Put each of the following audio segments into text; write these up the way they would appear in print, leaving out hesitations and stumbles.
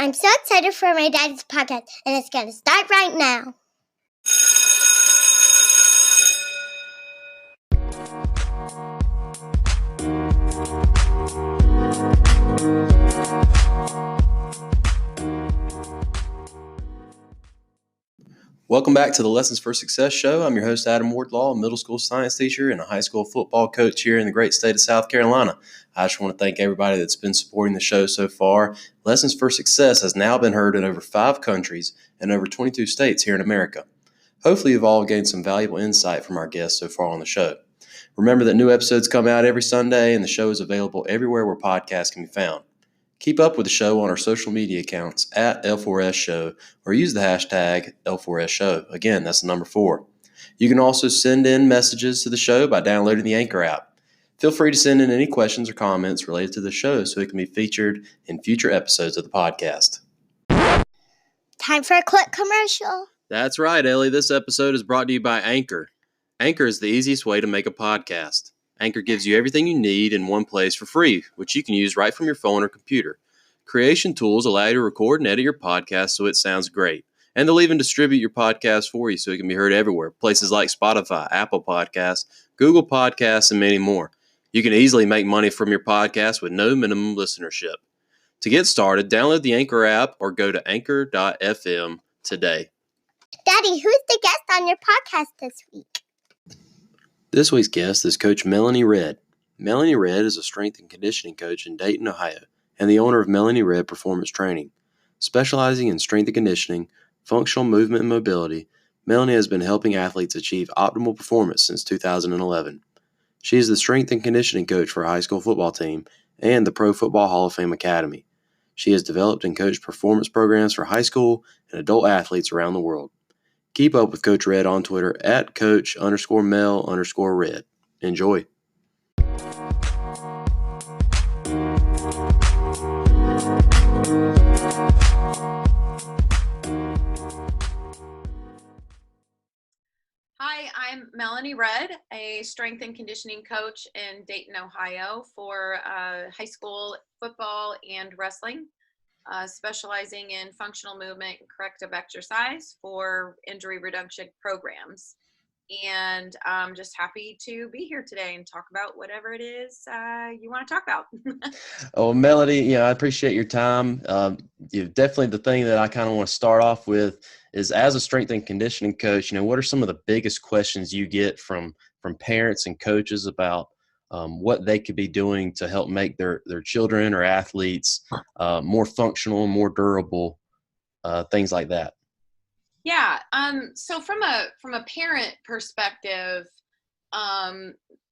I'm so excited for my dad's podcast, and it's going to start right now. Welcome back to the Lessons for Success show. I'm your host, Adam Wardlaw, a middle school science teacher and a high school football coach here in the great state of South Carolina. I just want to thank everybody that's been supporting the show so far. Lessons for Success has now been heard in over 5 countries and over 22 states here in America. Hopefully, you've all gained some valuable insight from our guests so far on the show. Remember that new episodes come out every Sunday, and the show is available everywhere where podcasts can be found. Keep up with the show on our social media accounts at L4S Show or use the hashtag L4S Show. Again, that's the number 4. You can also send in messages to the show by downloading the Anchor app. Feel free to send in any questions or comments related to the show so it can be featured in future episodes of the podcast. Time for a quick commercial. That's right, Ellie. This episode is brought to you by Anchor. Anchor is the easiest way to make a podcast. Anchor gives you everything you need in one place for free, which you can use right from your phone or computer. Creation tools allow you to record and edit your podcast so it sounds great. And they'll even distribute your podcast for you so it can be heard everywhere. Places like Spotify, Apple Podcasts, Google Podcasts, and many more. You can easily make money from your podcast with no minimum listenership. To get started, download the Anchor app or go to anchor.fm today. Daddy, who's the guest on your podcast this week? This week's guest is Coach Melanie Redd. Melanie Redd is a strength and conditioning coach in Dayton, Ohio, and the owner of Melanie Redd Performance Training. Specializing in strength and conditioning, functional movement and mobility, Melanie has been helping athletes achieve optimal performance since 2011. She is the strength and conditioning coach for a high school football team and the Pro Football Hall of Fame Academy. She has developed and coached performance programs for high school and adult athletes around the world. Keep up with Coach Redd on Twitter at Coach_Mel_Redd. Enjoy. Hi, I'm Melanie Redd, a strength and conditioning coach in Dayton, Ohio for high school football and wrestling. Specializing in functional movement and corrective exercise for injury reduction programs. And I'm just happy to be here today and talk about whatever it is you want to talk about. Oh, Melody, I appreciate your time. Definitely the thing that I kind of want to start off with is, as a strength and conditioning coach, what are some of the biggest questions you get from parents and coaches about what they could be doing to help make their children or athletes more functional, more durable, things like that? Yeah. So from a parent perspective,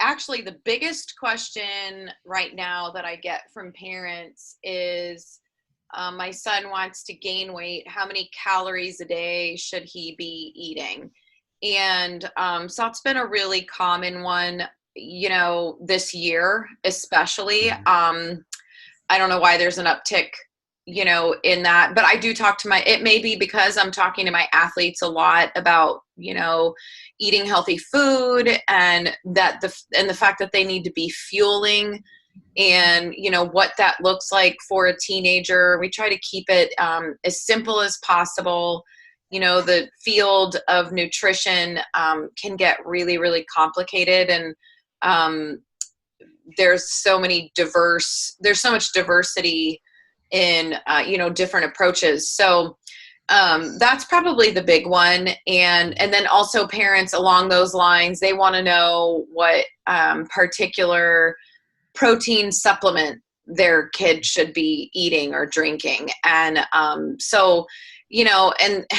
actually the biggest question right now that I get from parents is, my son wants to gain weight. How many calories a day should he be eating? And so it's been a really common one, this year, especially. I don't know why there's an uptick, in that, but I do talk to it may be because I'm talking to my athletes a lot about, eating healthy food and the fact that they need to be fueling and, what that looks like for a teenager. We try to keep it as simple as possible. The field of nutrition can get really, really complicated, and there's so much diversity in, different approaches. So that's probably the big one. And then also parents along those lines, they want to know what particular protein supplement their kid should be eating or drinking. And and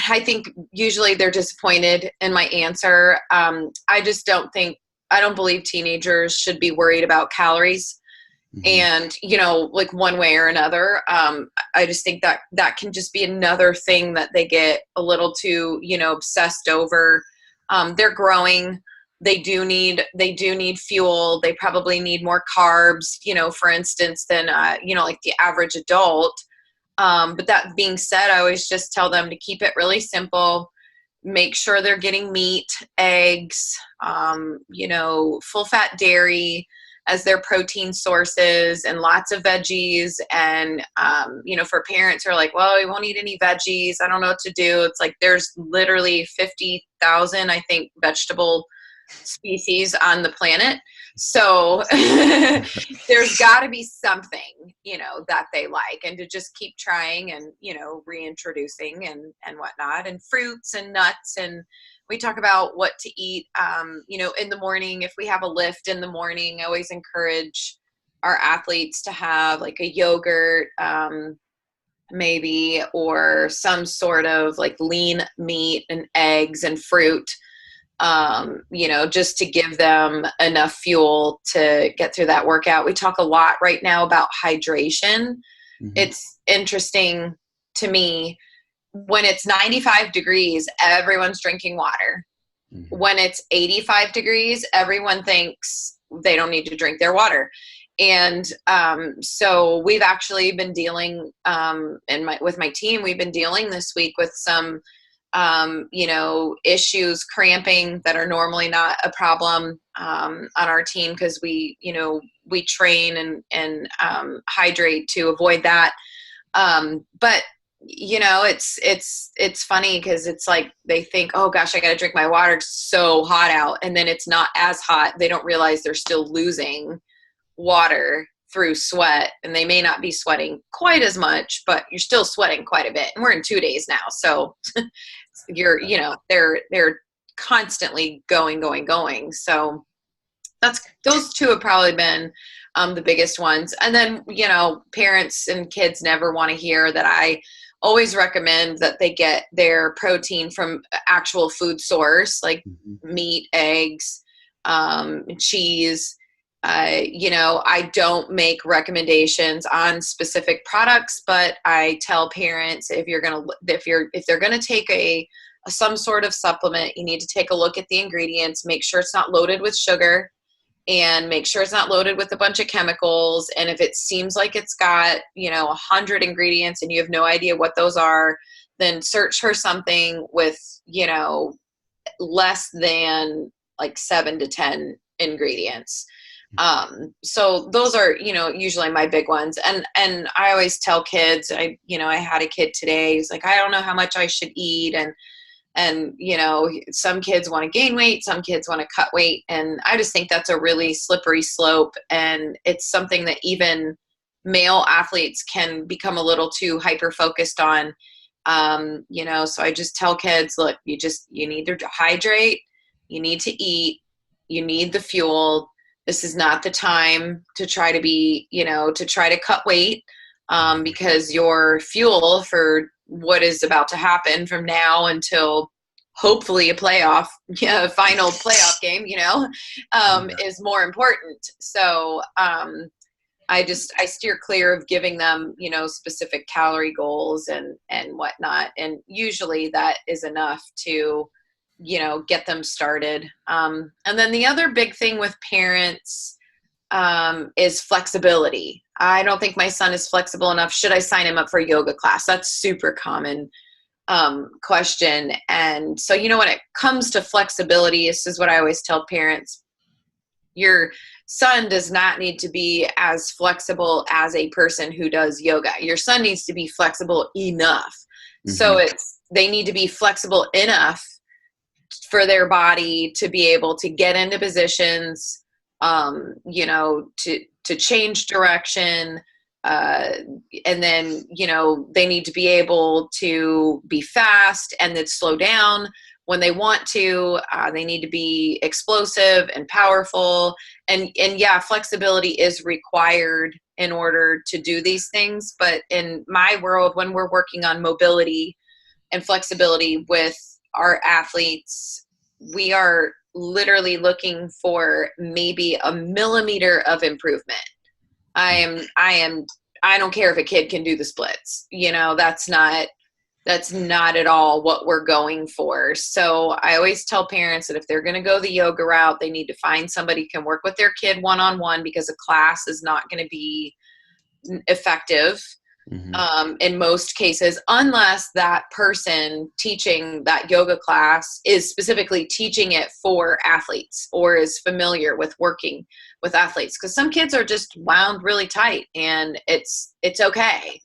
I think usually they're disappointed in my answer. I don't believe teenagers should be worried about calories. And, like one way or another. I just think that can just be another thing that they get a little too, obsessed over. They're growing. They do need fuel. They probably need more carbs, for instance, than, like the average adult. But that being said, I always just tell them to keep it really simple. Make sure they're getting meat, eggs, full fat dairy, as their protein sources, and lots of veggies. And, for parents who are like, well, we won't eat any veggies, I don't know what to do. It's like, there's literally 50,000, I think, vegetable species on the planet. So there's got to be something, that they like, and to just keep trying and, reintroducing and whatnot, and fruits and nuts. And we talk about what to eat, in the morning. If we have a lift in the morning, I always encourage our athletes to have like a yogurt, maybe, or some sort of like lean meat and eggs and fruit, just to give them enough fuel to get through that workout. We talk a lot right now about hydration. Mm-hmm. It's interesting to me, when it's 95 degrees, everyone's drinking water. Mm-hmm. When it's 85 degrees, everyone thinks they don't need to drink their water. And so we've actually been dealing, with my team, we've been dealing this week with some issues, cramping, that are normally not a problem on our team, because we train and hydrate to avoid that. But it's funny, because it's like they think, oh gosh, I got to drink my water, it's so hot out. And then it's not as hot. They don't realize they're still losing water through sweat, and they may not be sweating quite as much, but you're still sweating quite a bit. And we're in 2 days now. So they're constantly going. So those two have probably been the biggest ones. And then, parents and kids never want to hear that I always recommend that they get their protein from actual food source, like mm-hmm. meat, eggs, cheese. I don't make recommendations on specific products, but I tell parents, if they're gonna take some sort of supplement, you need to take a look at the ingredients, make sure it's not loaded with sugar, and make sure it's not loaded with a bunch of chemicals. And if it seems like it's got 100 ingredients and you have no idea what those are, then search for something with less than like 7 to 10 ingredients. So those are, usually my big ones. And I always tell kids, I had a kid today, he's like, I don't know how much I should eat. And some kids want to gain weight, some kids want to cut weight. And I just think that's a really slippery slope. And it's something that even male athletes can become a little too hyper-focused on. So I just tell kids, look, you need to hydrate, you need to eat, you need the fuel. This is not the time to try to cut weight, because your fuel for what is about to happen from now until hopefully a final playoff game, is more important. So I steer clear of giving them, specific calorie goals and whatnot. And usually that is enough to get them started. And then the other big thing with parents is flexibility. I don't think my son is flexible enough. Should I sign him up for a yoga class? That's super common question. And so, when it comes to flexibility, this is what I always tell parents. Your son does not need to be as flexible as a person who does yoga. Your son needs to be flexible enough. Mm-hmm. So they need to be flexible enough for their body to be able to get into positions, to change direction. And then, they need to be able to be fast and then slow down when they want to. They need to be explosive and powerful. And yeah, flexibility is required in order to do these things. But in my world, when we're working on mobility and flexibility with our athletes, we are literally looking for maybe a millimeter of improvement. I don't care if a kid can do the splits, that's not at all what we're going for. So I always tell parents that if they're going to go the yoga route, they need to find somebody who can work with their kid one-on-one, because a class is not going to be effective. in most cases, unless that person teaching that yoga class is specifically teaching it for athletes or is familiar with working with athletes. Because some kids are just wound really tight, and it's okay.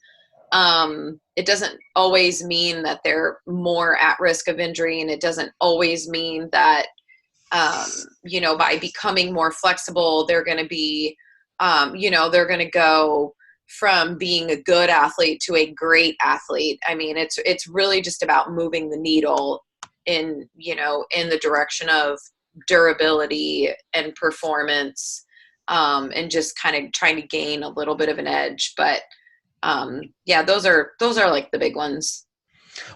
It doesn't always mean that they're more at risk of injury, and it doesn't always mean that by becoming more flexible, they're going to be, they're going to go from being a good athlete to a great athlete. I mean, it's really just about moving the needle in the direction of durability and performance, and just kind of trying to gain a little bit of an edge. But those are like the big ones.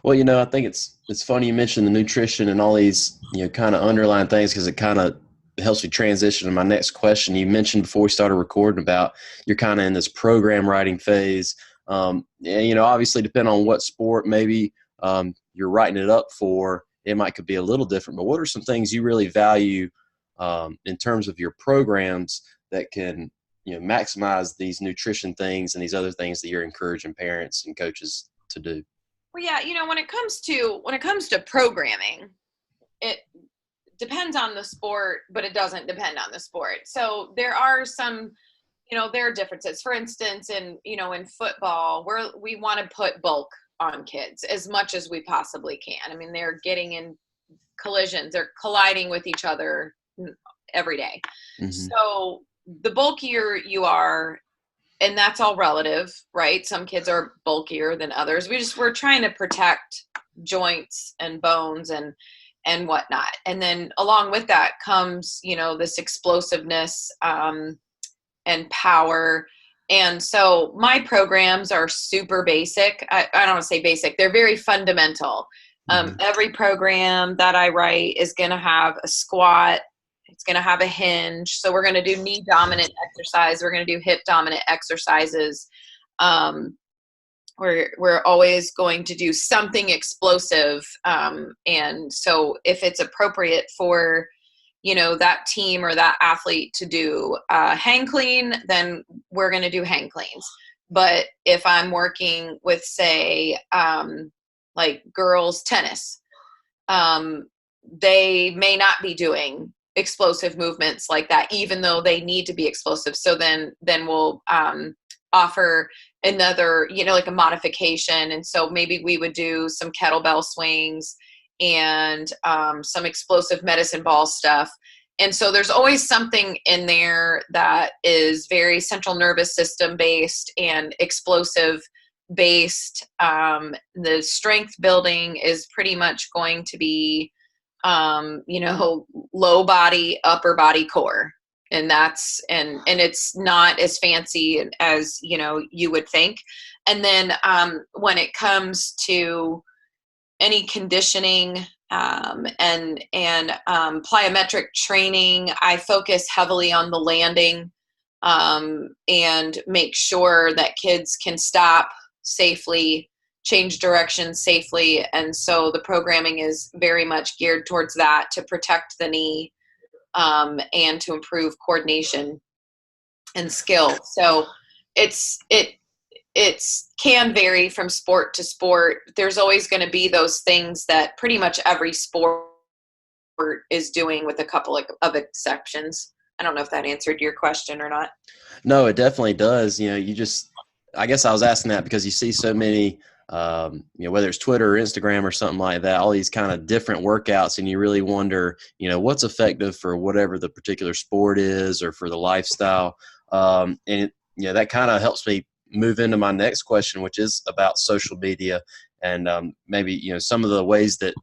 Well, I think it's funny you mentioned the nutrition and all these, kind of underlying things, because it kind of helps me transition to my next question. You mentioned before we started recording about you're kind of in this program writing phase. And, obviously depending on what sport maybe you're writing it up for, could be a little different. But what are some things you really value in terms of your programs that can, maximize these nutrition things and these other things that you're encouraging parents and coaches to do? Well, yeah, when it comes to programming, it depends on the sport, but it doesn't depend on the sport. So there are some, there are differences. For instance, in football, we want to put bulk on kids as much as we possibly can. I mean, they're getting in collisions, they're colliding with each other every day. Mm-hmm. So the bulkier you are, and that's all relative, right? Some kids are bulkier than others. We're trying to protect joints and bones and whatnot. And then along with that comes, this explosiveness and power. And so my programs are super basic. I don't want to say basic. They're very fundamental. Every program that I write is going to have a squat. It's going to have a hinge. So we're going to do knee dominant exercise. We're going to do hip dominant exercises. We're always going to do something explosive. And so if it's appropriate for, that team or that athlete to do hang clean, then we're going to do hang cleans. But if I'm working with, say, like girls tennis, they may not be doing explosive movements like that, even though they need to be explosive. So then we'll offer another, like a modification. And so maybe we would do some kettlebell swings and some explosive medicine ball stuff. And so there's always something in there that is very central nervous system based and explosive based. The strength building is pretty much going to be low body, upper body, core. And that's, and it's not as fancy as, you would think. And then when it comes to any conditioning and plyometric training, I focus heavily on the landing and make sure that kids can stop safely, change direction safely. And so the programming is very much geared towards that, to protect the knee and to improve coordination and skill. So it can vary from sport to sport. There's always going to be those things that pretty much every sport is doing, with a couple of exceptions. I don't know if that answered your question or not. No, it definitely does. I guess I was asking that because you see so many, whether it's Twitter or Instagram or something like that, all these kind of different workouts, and you really wonder, what's effective for whatever the particular sport is or for the lifestyle. That kind of helps me move into my next question, which is about social media and maybe, some of the ways that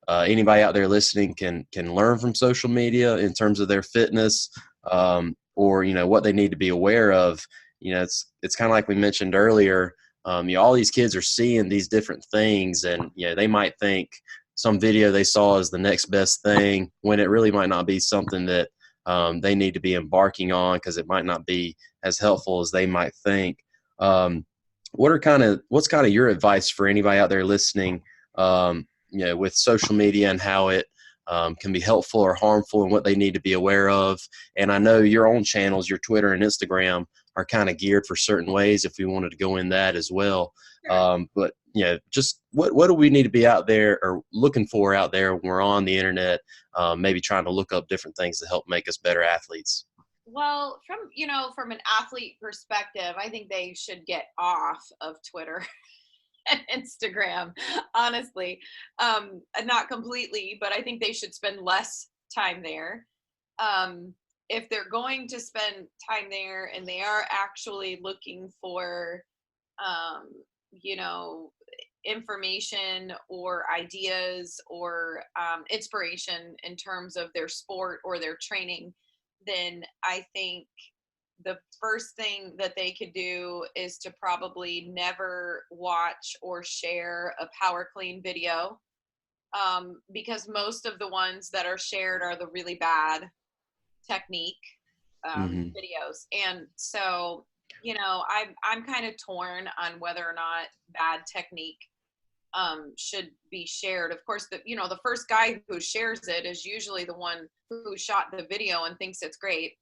anybody out there listening can learn from social media in terms of their fitness or, what they need to be aware of. It's kind of like we mentioned earlier. All these kids are seeing these different things, and they might think some video they saw is the next best thing, when it really might not be something that they need to be embarking on, because it might not be as helpful as they might think. What's kind of your advice for anybody out there listening, with social media and how it can be helpful or harmful, and what they need to be aware of? And I know your own channels, your Twitter and Instagram, are kind of geared for certain ways if we wanted to go in that as well. But just what do we need to be out there or looking for out there when we're on the internet, maybe trying to look up different things to help make us better athletes? Well, from an athlete perspective, I think they should get off of Twitter and Instagram, honestly. Not completely, but I think they should spend less time there. If they're going to spend time there and they are actually looking for, information or ideas or inspiration in terms of their sport or their training, then I think the first thing that they could do is to probably never watch or share a power clean video, because most of the ones that are shared are the really bad technique videos. And so, I'm kind of torn on whether or not bad technique should be shared. Of course, the first guy who shares it is usually the one who shot the video and thinks it's great,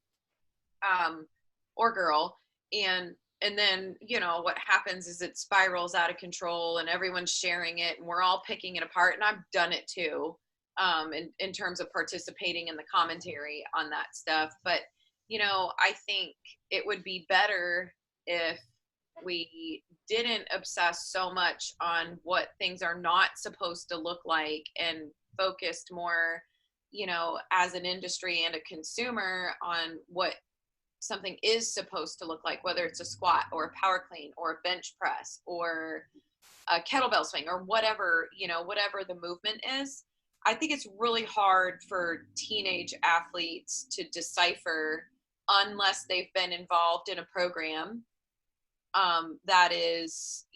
or girl. And then, what happens is it spirals out of control and everyone's sharing it and we're all picking it apart. And I've done it too, in terms of participating in the commentary on that stuff. But, I think it would be better if we didn't obsess so much on what things are not supposed to look like and focused more, as an industry and a consumer on what something is supposed to look like, whether it's a squat or a power clean or a bench press or a kettlebell swing or whatever, whatever the movement is. I think it's really hard for teenage athletes to decipher unless they've been involved in a program that is,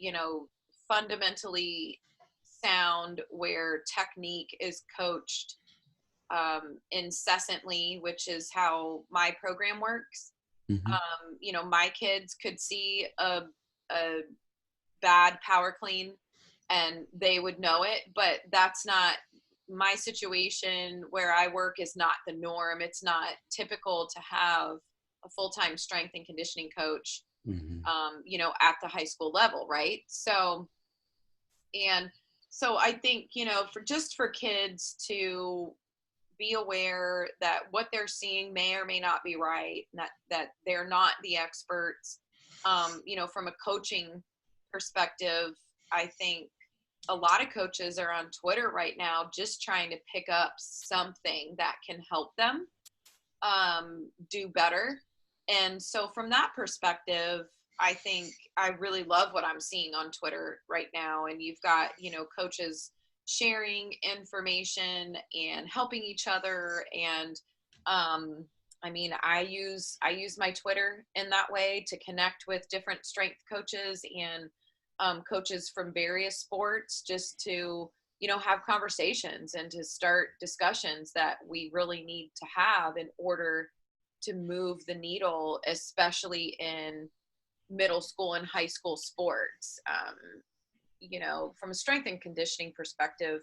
fundamentally sound, where technique is coached incessantly, which is how my program works. My kids could see a bad power clean and they would know it, but that's not my situation. Where I work is not the norm. It's not typical to have a full-time strength and conditioning coach, at the high school level. Right. So I think, for kids to be aware that what they're seeing may or may not be right, that they're not the experts. From a coaching perspective, I think a lot of coaches are on Twitter right now just trying to pick up something that can help them do better. And so from that perspective, I think I really love what I'm seeing on Twitter right now. And you've got, coaches sharing information and helping each other. And I use my Twitter in that way to connect with different strength coaches and coaches from various sports, just to, have conversations and to start discussions that we really need to have in order to move the needle, especially in middle school and high school sports. From a strength and conditioning perspective,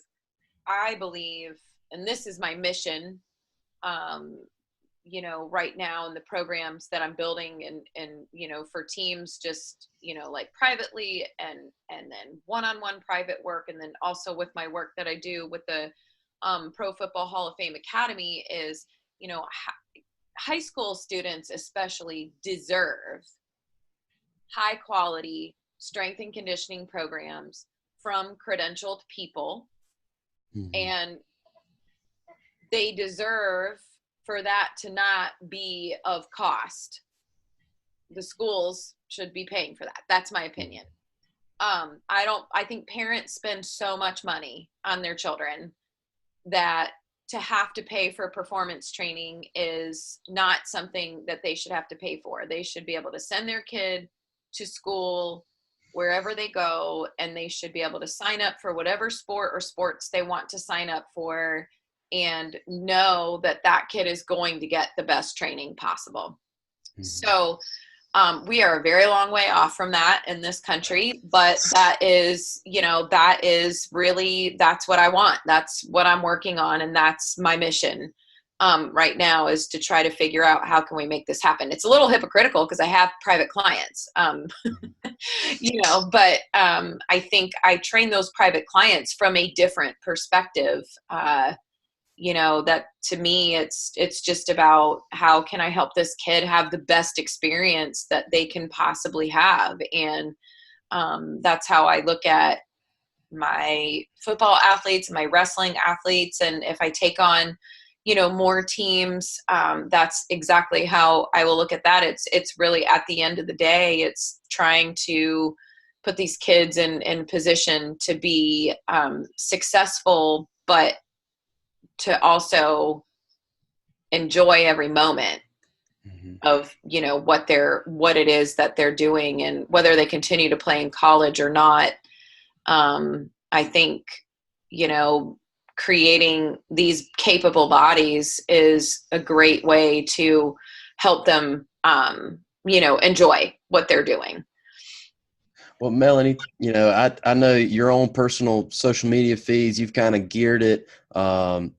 I believe, and this is my mission, right now in the programs that I'm building and for teams, just, like privately and then one-on-one private work. And then also with my work that I do with the Pro Football Hall of Fame Academy is, high school students especially deserve high quality strength and conditioning programs from credentialed people. And they deserve for that to not be of cost. The schools should be paying for that. That's my opinion. I think parents spend so much money on their children that to have to pay for performance training is not something that they should have to pay for. They should be able to send their kid to school wherever they go, and they should be able to sign up for whatever sport or sports they want to sign up for and know that that kid is going to get the best training possible. So we are a very long way off from that in this country, but that is really, that's what I want. That's what I'm working on. And that's my mission. right now is to try to figure out how can we make this happen. It's a little hypocritical because I have private clients, but I think I train those private clients from a different perspective. That to me, it's just about how can I help this kid have the best experience that they can possibly have. And that's how I look at my football athletes, my wrestling athletes. And if I take on, more teams, that's exactly how I will look at that. It's really at the end of the day, it's trying to put these kids in position to be successful, but to also enjoy every moment of what it is that they're doing, and whether they continue to play in college or not. I think creating these capable bodies is a great way to help them enjoy what they're doing. Well, Melanie, I know your own personal social media feeds, you've kind of geared it, to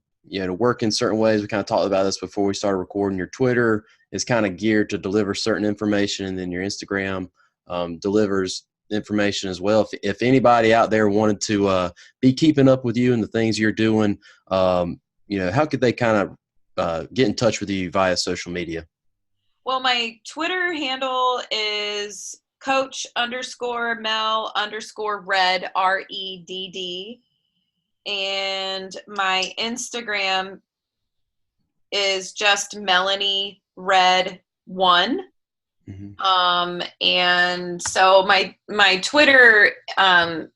work in certain ways. We kind of talked about this before we started recording. Your Twitter is kind of geared to deliver certain information, and then your Instagram delivers information as well. If anybody out there wanted to be keeping up with you and the things you're doing, how could they kind of get in touch with you via social media? Well, my Twitter handle is Coach_Mel_Redd, REDD. And my Instagram is just Melanie Redd 1. And so my Twitter, my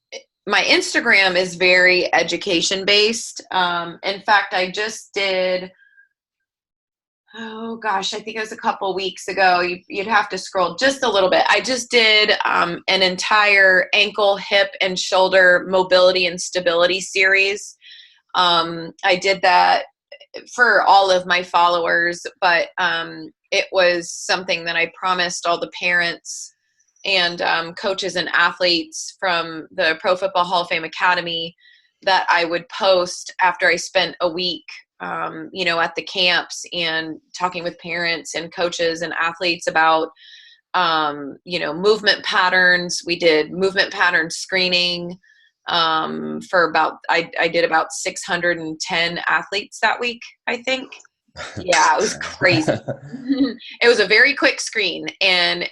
Instagram is very education based. In fact, I just did, oh gosh, I think it was a couple weeks ago. You'd have to scroll just a little bit. I just did an entire ankle, hip, and shoulder mobility and stability series. I did that for all of my followers, but it was something that I promised all the parents and coaches and athletes from the Pro Football Hall of Fame Academy that I would post after I spent a week at the camps and talking with parents and coaches and athletes about movement patterns. We did movement pattern screening for about, I did about 610 athletes that week, I think. Yeah, it was crazy. It was a very quick screen. And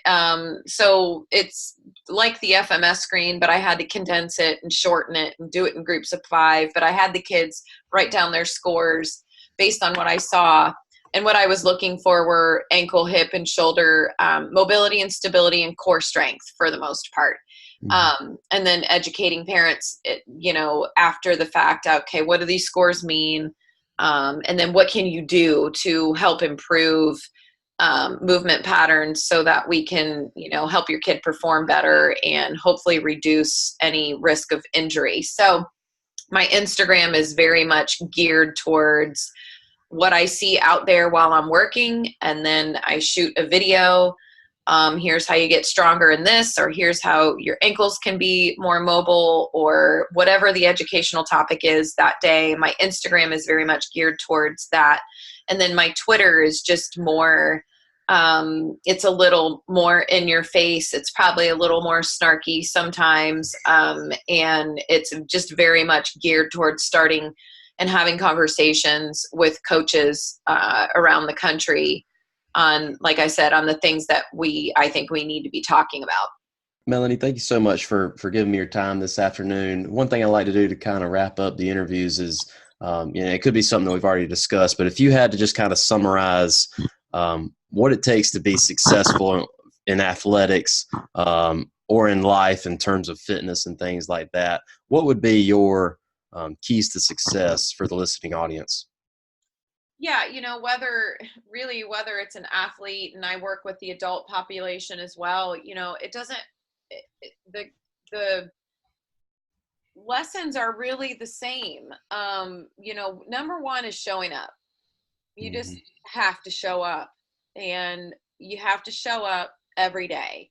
so it's like the FMS screen, but I had to condense it and shorten it and do it in groups of 5. But I had the kids write down their scores based on what I saw. And what I was looking for were ankle, hip, and shoulder mobility and stability and core strength for the most part. And then educating parents, after the fact, okay, what do these scores mean? And then what can you do to help improve movement patterns so that we can, help your kid perform better and hopefully reduce any risk of injury. So my Instagram is very much geared towards what I see out there while I'm working. And then I shoot a video. Here's how you get stronger in this, or here's how your ankles can be more mobile, or whatever the educational topic is that day. My Instagram is very much geared towards that. And then my Twitter is just more, it's a little more in your face. It's probably a little more snarky sometimes. And it's just very much geared towards starting and having conversations with coaches around the country on, like I said, on the things that I think we need to be talking about. Melanie, thank you so much for giving me your time this afternoon. One thing I like to do to kind of wrap up the interviews is, it could be something that we've already discussed, but if you had to just kind of summarize what it takes to be successful in athletics or in life in terms of fitness and things like that, what would be your keys to success for the listening audience? Yeah, whether it's an athlete, and I work with the adult population as well, it doesn't, the lessons are really the same. Number one is showing up. You just have to show up, and you have to show up every day.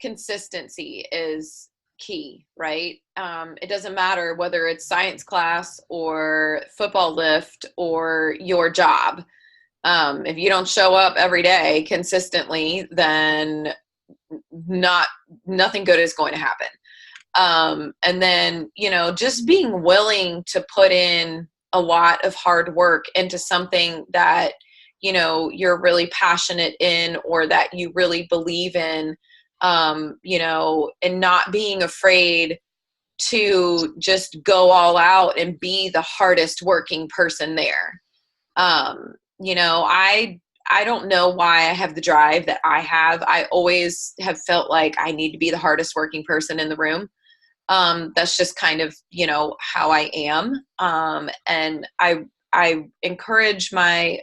Consistency is key, right? It doesn't matter whether it's science class or football lift or your job. If you don't show up every day consistently, then nothing good is going to happen. And then, just being willing to put in a lot of hard work into something that, you're really passionate in or that you really believe in, and not being afraid to just go all out and be the hardest working person there. I don't know why I have the drive that I have. I always have felt like I need to be the hardest working person in the room. That's just kind of, how I am. And I encourage my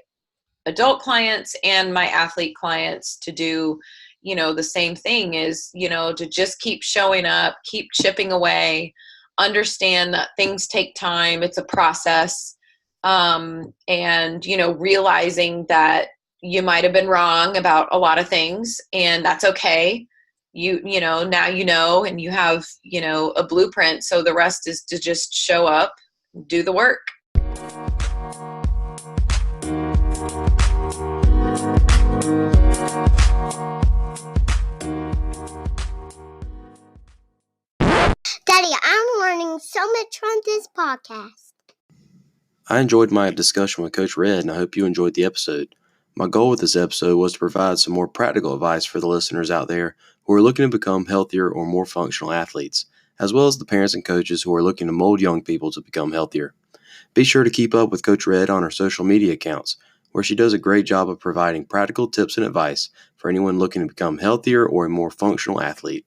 adult clients and my athlete clients to do, the same thing is, to just keep showing up, keep chipping away, understand that things take time. It's a process. And, realizing that you might have been wrong about a lot of things, and that's okay. Now, and you have, a blueprint. So the rest is to just show up, do the work. Daddy, I'm learning so much from this podcast. I enjoyed my discussion with Coach Redd, and I hope you enjoyed the episode. My goal with this episode was to provide some more practical advice for the listeners out there who are looking to become healthier or more functional athletes, as well as the parents and coaches who are looking to mold young people to become healthier. Be sure to keep up with Coach Redd on her social media accounts, where she does a great job of providing practical tips and advice for anyone looking to become healthier or a more functional athlete.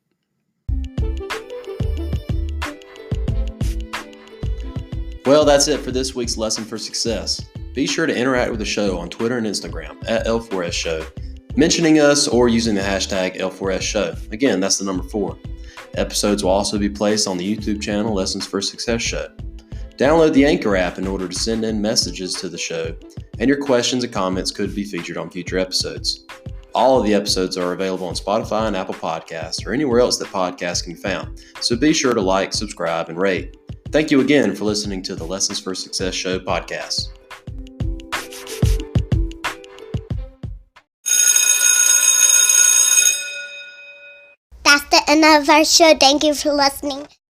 Well, that's it for this week's Lesson for Success. Be sure to interact with the show on Twitter and Instagram at L4S Show, mentioning us or using the hashtag L4S Show. Again, that's the number 4. Episodes will also be placed on the YouTube channel Lessons for Success Show. Download the Anchor app in order to send in messages to the show, and your questions and comments could be featured on future episodes. All of the episodes are available on Spotify and Apple Podcasts or anywhere else that podcasts can be found, so be sure to like, subscribe, and rate. Thank you again for listening to the Lessons for Success Show podcast. That's the end of our show. Thank you for listening.